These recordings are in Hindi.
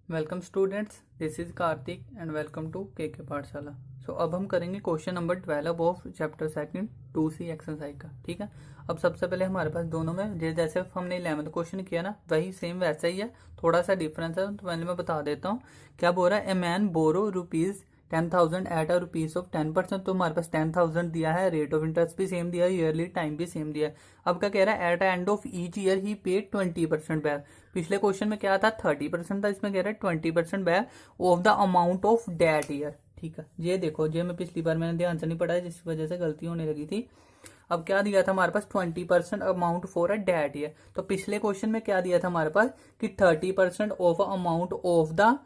Welcome students, this is Kartik and welcome to K Pathshala. So अब हम करेंगे question number 12 of chapter second 2C exercise का। ठीक है, अब सबसे पहले हमारे पास दोनों में जैसे हमने 11th क्वेश्चन किया ना, वही सेम वैसा ही है, थोड़ा सा डिफरेंस है। तो पहले मैं बता देता हूँ क्या बोल रहा है। A man borrow rupees 10,000 at a rupees of 10%। तो हमारे पास 10,000 दिया है, रेट ऑफ इंटरेस्ट भी सेम दिया है, ईयरली टाइम भी सेम दिया है। अब क्या कह रहा है, at end of each year he paid 20% back. पिछले क्वेश्चन में क्या था, 30% था, इसमें कह रहा है 20% back of the amount of that year. ठीक है, ये देखो, ये मैं पिछली बार मैंने ध्यान से नहीं पढ़ा है, जिस वजह से गलती होने लगी थी। अब क्या दिया था हमारे पास, 20% amount for a that year. तो पिछले क्वेश्चन में क्या दिया था हमारे पास कि 30% ऑफ अमाउंट ऑफ द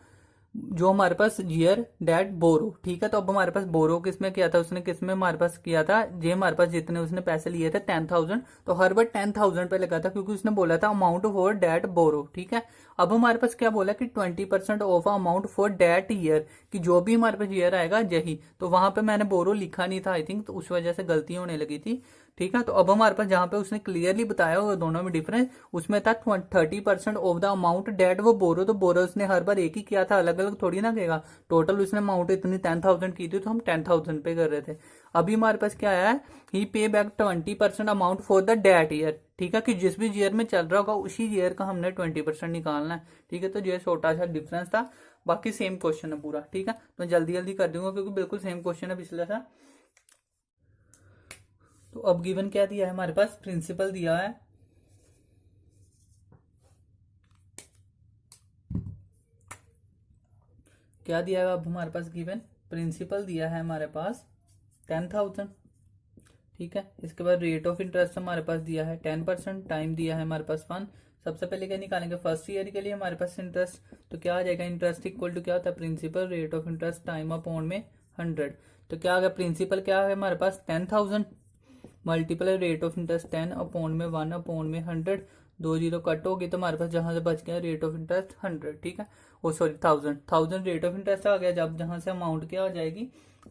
जो हमारे पास ईयर डेट बोरो। ठीक है, तो अब हमारे पास बोरो किसमें किया था, उसने किसमें हमारे पास किया था, जे हमारे पास जितने उसने पैसे लिए थे 10,000, तो हर बार 10,000 पे लगा था क्योंकि उसने बोला था अमाउंट फॉर डेट बोरो। ठीक है, अब हमारे पास क्या बोला कि 20% of amount for that year, कि जो भी हमारे पास ईयर आएगा यही। तो वहां पे मैंने बोरो लिखा नहीं था आई थिंक, तो उस वजह से गलती होने लगी थी। ठीक है, तो अब हमारे पास जहां पे उसने क्लियरली बताया हुआ दोनों में डिफरेंस, उसमें था 30% ऑफ द अमाउंट डेट वो बोरो। तो बोरो उसने हर बार एक ही किया था, अलग अलग थोड़ी ना कहेगा। टोटल उसने अमाउंट इतनी 10,000 की थी, तो हम 10,000 पे कर रहे थे। अभी हमारे पास क्या आया है, he pay back 20% amount for the that year. ठीक है, कि जिस भी ईयर में चल रहा होगा उसी ईयर का हमने 20% निकालना है। ठीक है, तो ये छोटा सा डिफरेंस था, बाकी सेम क्वेश्चन है पूरा। ठीक है, तो जल्दी जल्दी कर दूंगा क्योंकि बिल्कुल सेम क्वेश्चन है पिछले सा। तो अब गिवन क्या दिया है हमारे पास, प्रिंसिपल दिया है। क्या दिया है अब हमारे पास गिवन, प्रिंसिपल दिया है हमारे पास 10,000। ठीक है, इसके बाद रेट ऑफ इंटरेस्ट हमारे पास दिया है 10%, टाइम दिया है हमारे पास 1। सबसे पहले क्या निकालेंगे, फर्स्ट ईयर के लिए हमारे पास इंटरेस्ट। तो क्या आ जाएगा, इंटरेस्ट इक्वल टू क्या होता है, principal rate of interest time upon में 100। तो क्या आ गया, प्रिंसिपल क्या है हमारे पास 10,000 multiple rate of interest 10 upon में 1 अपॉन में 100। दो जीरो कट होगी तो हमारे पास जहां से बच गया रेट ऑफ इंटरेस्ट 100। ठीक है, ओ सॉरी 1000 रेट ऑफ इंटरेस्ट आ गया। जब जहां से अमाउंट क्या हो जाएगी,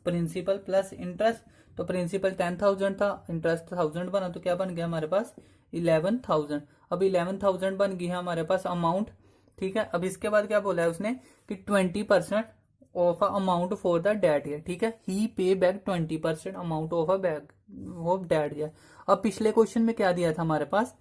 प्रिंसिपल प्लस इंटरेस्ट। तो प्रिंसिपल 10,000 था, इंटरेस्ट 1000 बना, तो क्या बन गया हमारे पास 11,000। अब 11,000 बन गई है हमारे पास अमाउंट। ठीक है, अब इसके बाद क्या बोला है उसने कि 20% of amount for the that year. ठीक है, he pay back 20% amount of a back of that year. अब पिछले क्वेश्चन में क्या दिया था हमारे पास,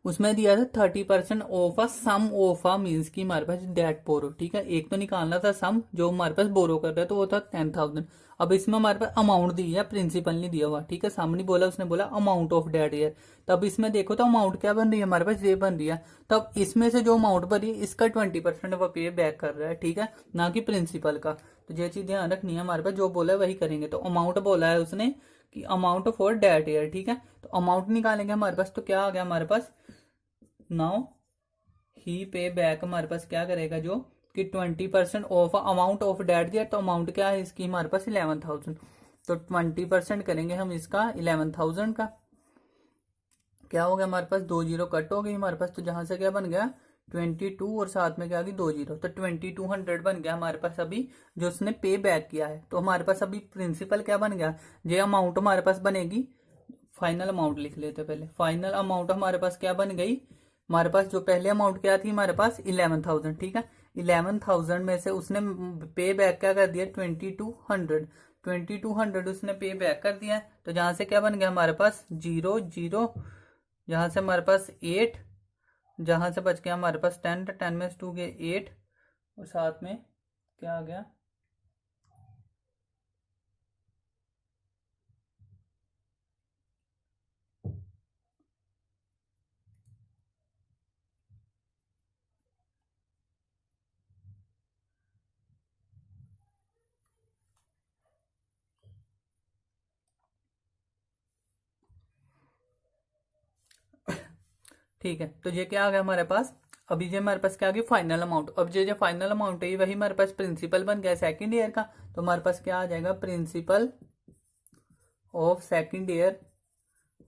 उसमें दिया था 30% of a sum of a means की हमारे पास डेट बोरो। ठीक है, एक तो निकालना था सम जो हमारे पास बोरो कर रहा है, तो वो था 10,000। अब इसमें हमारे पास अमाउंट दी है, प्रिंसिपल नहीं दिया हुआ। ठीक है, सामने बोला, उसने बोला अमाउंट ऑफ डेट ईयर। तब इसमें देखो तो अमाउंट क्या बन रही है हमारे पास, ये बन रही है। तब इसमें से जो अमाउंट भरी इसका 20% वो पे बैक कर रहा है। ठीक है, ना कि प्रिंसिपल का। तो ये चीज ध्यान रखनी है, हमारे पास जो बोला है वही करेंगे। तो अमाउंट बोला है उसने कि अमाउंट फॉर डेट ईयर। ठीक है, तो अमाउंट निकालेंगे हमारे पास, तो क्या आ गया हमारे पास, नाउ ही पे बैक हमारे पास क्या करेगा, जो कि 20% of amount of that year. तो अमाउंट क्या है इसकी हमारे पास 11,000। तो 20% करेंगे हम इसका 11,000 का। क्या हो गया हमारे पास, दो जीरो कट हो गई हमारे पास, तो जहां से क्या बन गया 22 और साथ में क्या आ गई दो जीरो, तो 2200 बन गया हमारे पास अभी जो उसने पे बैक किया है। तो हमारे पास अभी प्रिंसिपल क्या बन गया, ये अमाउंट हमारे पास बनेगी। फाइनल अमाउंट लिख लेते पहले, फाइनल अमाउंट हमारे पास क्या बन गई, हमारे पास जो पहले अमाउंट क्या थी हमारे पास 11,000। ठीक है, 11,000 में से उसने पे बैक क्या कर दिया 2200। 2200 उसने पे बैक कर दिया। तो जहां से क्या बन गया हमारे पास जीरो जीरो, जहां से हमारे पास 8, जहां से बच गया हमारे पास 10, 10 में 2 के 8, और साथ में क्या आ गया, ठीक है। तो ये क्या आ गया हमारे पास, अभी ये हमारे पास क्या आ गया फाइनल अमाउंट। अब ये जो फाइनल अमाउंट है वही हमारे पास प्रिंसिपल बन गया सेकंड ईयर का। तो हमारे पास क्या आ जाएगा, principle of second year.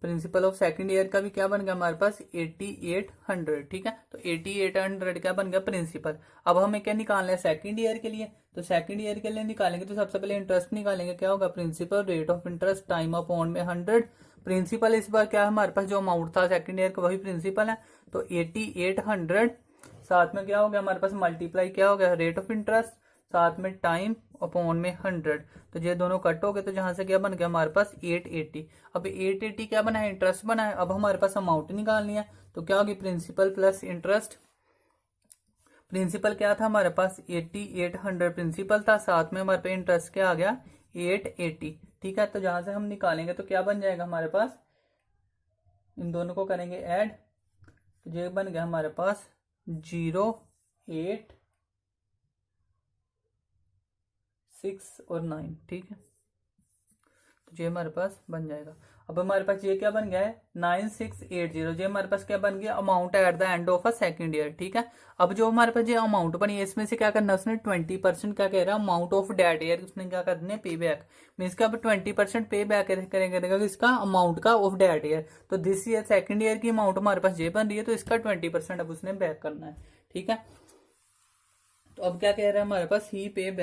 Principle of second year का भी क्या बन गया हमारे पास 8800। ठीक है, तो 8800 क्या बन गया प्रिंसिपल। अब हमें क्या निकालना है सेकंड ईयर के लिए, तो सेकंड ईयर के लिए निकालेंगे तो सबसे पहले इंटरेस्ट निकालेंगे। क्या होगा, principal rate of interest time upon में 100। प्रिंसिपल इस बार क्या है हमारे पास, जो अमाउंट था सेकंड ईयर का वही प्रिंसिपल है, तो 8800 साथ में क्या हो गया हमारे पास मल्टीप्लाई क्या हो गया रेट ऑफ इंटरेस्ट, साथ में टाइम अपॉन में 100। तो ये दोनों कट हो गए, तो जहां से क्या बन गया हमारे पास 880। अब 880 क्या बना है, इंटरेस्ट बना है। अब हमारे पास अमाउंट निकालनी है, तो क्या होगी प्रिंसिपल प्लस इंटरेस्ट। प्रिंसिपल क्या था हमारे पास 800 प्रिंसिपल था, साथ में हमारे पे इंटरेस्ट क्या आ गया 880। ठीक है, तो जहां से हम निकालेंगे तो क्या बन जाएगा हमारे पास, इन दोनों को करेंगे ऐड, तो ये बन गया हमारे पास 0, 8, 6 और 9। ठीक है, तो ये हमारे पास बन जाएगा। अब हमारे पास ये क्या बन गया है 9680, ये हमारे पास क्या बन गया amount at the end of a second year. ठीक है, अब जो हमारे पास ये अमाउंट बनी है इसमें से क्या करना है उसने 20% क्या कह रहा है अमाउंट ऑफ डेट ईयर, उसने क्या करना है पे बैक, मीन्स का अब 20% पे बैक करेगा इसका अमाउंट का ऑफ डेट ईयर। तो दिस ईयर सेकंड ईयर की अमाउंट हमारे पास ये बन रही है, तो इसका 20% अब उसने बैक करना है। ठीक है, तो अब क्या कह रहा है हमारे पास ही पेड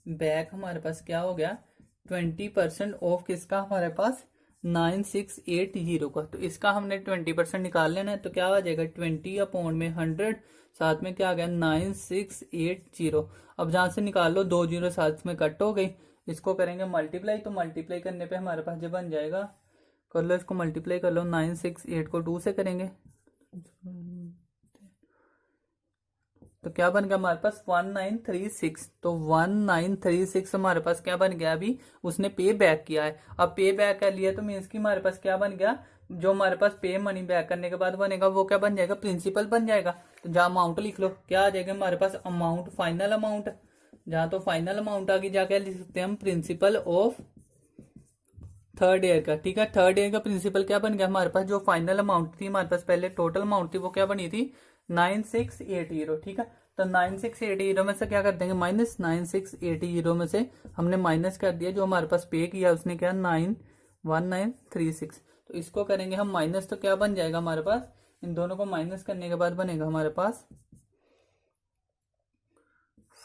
बैक हमारे पास क्या हो गया 20% ऑफ किसका हमारे पास 9680 का। तो इसका हमने 20% निकाल लेना है, तो क्या आ जाएगा 20/100, साथ में क्या आ गया 9680। अब जहां से निकाल लो 2 जीरो साथ में कट हो गई, इसको करेंगे मल्टीप्लाई, तो मल्टीप्लाई करने पे हमारे पास जो बन जाएगा, कर लो इसको मल्टीप्लाई कर लो, 968 को 2 से करेंगे तो क्या बन गया हमारे पास 1936। तो 1936 हमारे पास क्या बन गया, अभी उसने पे बैक किया है। अब पे बैक कर लिया तो मीन्स की हमारे पास क्या बन गया, जो हमारे पास पे मनी बैक करने के बाद बनेगा वो क्या बन जाएगा प्रिंसिपल बन जाएगा। तो जहां अमाउंट लिख लो क्या आ जाएगा हमारे पास अमाउंट फाइनल अमाउंट, जहां तो फाइनल अमाउंट आगे जाके लिख सकते हैं हम प्रिंसिपल ऑफ थर्ड ईयर का। ठीक है, थर्ड ईयर का प्रिंसिपल क्या बन गया हमारे पास, जो फाइनल अमाउंट थी हमारे पास पहले टोटल अमाउंट थी वो क्या बनी थी 9680। ठीक है, तो 9680 में से क्या कर देंगे माइनस, 9680 में से हमने माइनस कर दिया जो हमारे पास पे किया उसने क्या 91936। तो इसको करेंगे हम माइनस, तो क्या बन जाएगा हमारे पास, इन दोनों को माइनस करने के बाद बनेगा हमारे पास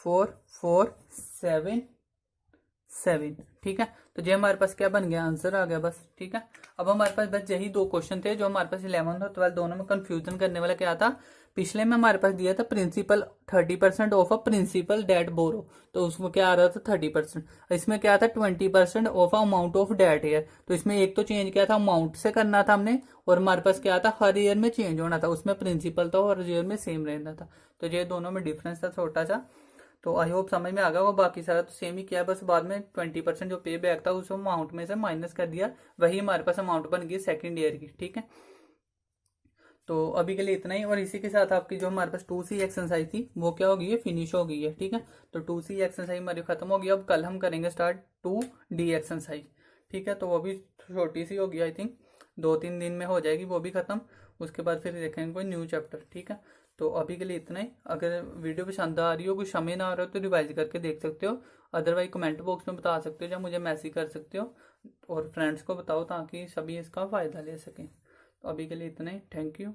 4477। ठीक है, तो ये हमारे पास क्या बन गया आंसर आ गया बस। ठीक है, अब हमारे पास बस यही 2 क्वेश्चन थे जो हमारे पास 11th और 12th दोनों में कंफ्यूजन करने वाला क्या था। पिछले में हमारे पास दिया था principal 30% of a principal debt borrow, तो उसमें क्या आ रहा था 30%, इसमें क्या था 20% of amount of that year. तो इसमें एक तो चेंज किया था अमाउंट से करना था हमने, और हमारे पास क्या था हर ईयर में चेंज होना था, उसमें प्रिंसिपल था और हर ईयर में सेम रहना था। तो ये दोनों में डिफरेंस था छोटा सा। तो आई होप समझ में आ गया वो, बाकी सारा तो सेम ही किया है, बस बाद में 20% जो पे बैक था उस अमाउंट में से माइनस कर दिया, वही हमारे पास अमाउंट बन गई सेकंड ईयर की। ठीक है, तो अभी के लिए इतना ही, और इसी के साथ आपकी जो हमारे पास 2C एक्सरसाइज थी वो क्या हो गई है फिनिश हो गई है। ठीक है, तो 2C एक्सरसाइज हमारी खत्म हो गई। अब कल हम करेंगे स्टार्ट 2D एक्सरसाइज। ठीक है, तो वो भी छोटी सी होगी, आई थिंक 2-3 दिन में हो जाएगी वो भी खत्म, उसके बाद फिर देखेंगे कोई न्यू चैप्टर। ठीक है, तो अभी के लिए इतना ही। अगर वीडियो पसंद आ रही हो, कुछ समझ ना आ रहा हो तो रिवाइज करके देख सकते हो, अदरवाइज कमेंट बॉक्स में बता सकते हो या मुझे मैसेज कर सकते हो, और फ्रेंड्स को बताओ ताकि सभी इसका फ़ायदा ले सकें। तो अभी के लिए इतना ही, थैंक यू।